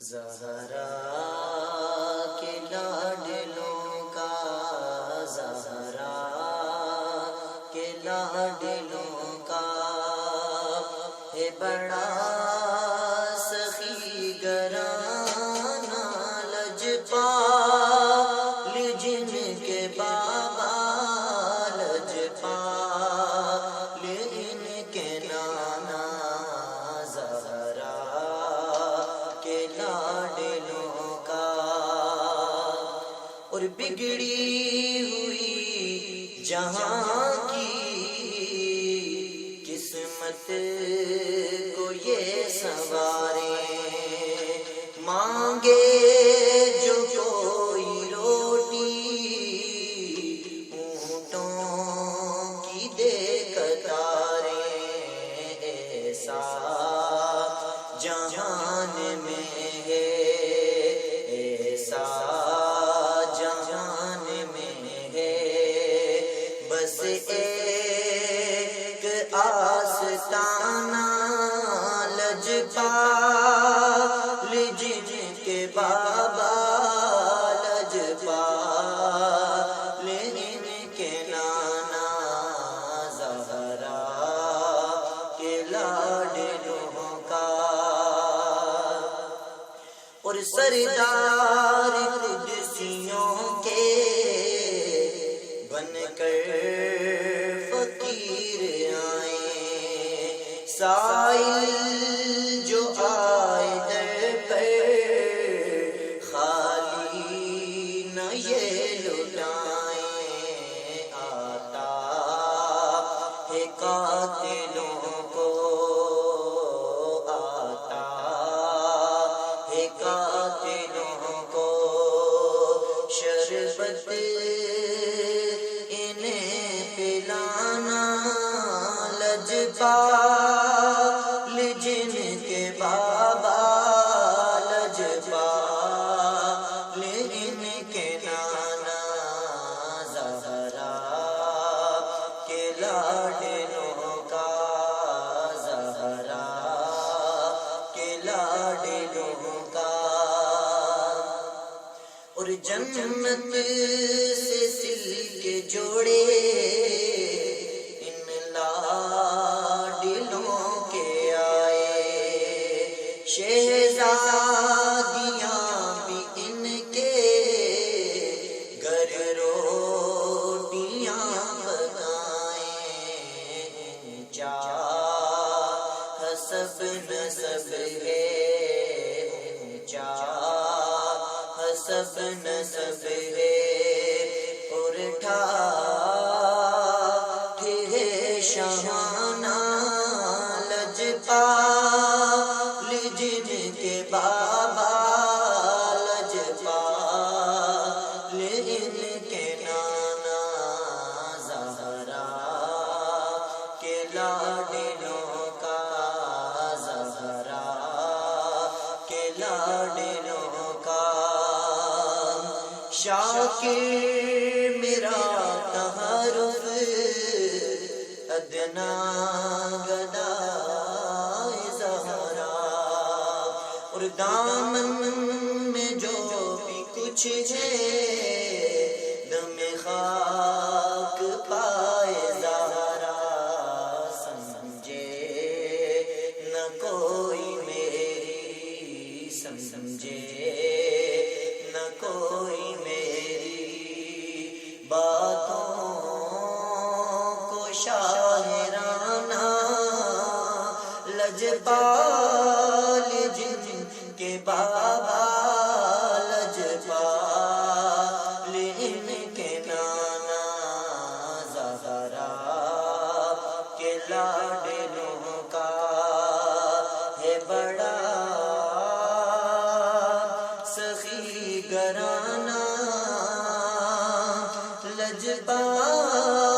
زہرا کے لاڈلوں کا، زہرا کے لاڈلوں کا ہے بڑا سخی گرانا، لجپال جن کے بابا، لجپال ان کے نانا، زہرا کے لاڈلوں کا۔ اور بگڑی ہوئی جہاں کی قسمت کو یہ سنوارے، مانگے جو کوئی روٹی اونٹوں کی دے قطاریں، ایسا جہان میں ہے، ایسا جہان میں ہے، بس ایک آستانہ لجپال جن کے بابا، لجپال ان کے نانا، زہرا کے لاڈلوں کا۔ اور سردار قدسیوں کے بن کر فقیر آئے، سائل جو آئے در پر خالی نہ یہ لٹائیں، آتا ہے قاتلوں کو، آتا ہے قاتلوں کو، شربت انہیں پلانا، لجپال جن کے بابا، لجپال ان کے نانا، زہرا کے لاڈلوں کا، زہرا کے لاڈلوں کا۔ اور جنت سے سل کے جوڑے ان لاڈلوں کے آئے، شہزادیاں بھی ان کے گھر روٹیاں پکائیں، اونچا حسب نسب ہے، اونچا حسب نسب ہے، اور ٹھاٹھ ہے شاہانہ، لجپال جن کے بابا، لجپال ان کے نانا، زہرا کے لاڈلوں کا، زہرا کے لاڈلوں کا۔ شاکر میرا تعارف ادنا گدائے زہرا، اور دامن میں جو بھی کچھ ہے دم خاک پائے زہرا، سمجھے نہ کوئی میری، سمجھے نہ کوئی میری باتوں کو شاعرانہ، لجپال جن کے بابا، لجپال ان کے نانا، زہرا کے لاڈلوں کا ہے بڑا سخی گرانا، لجپال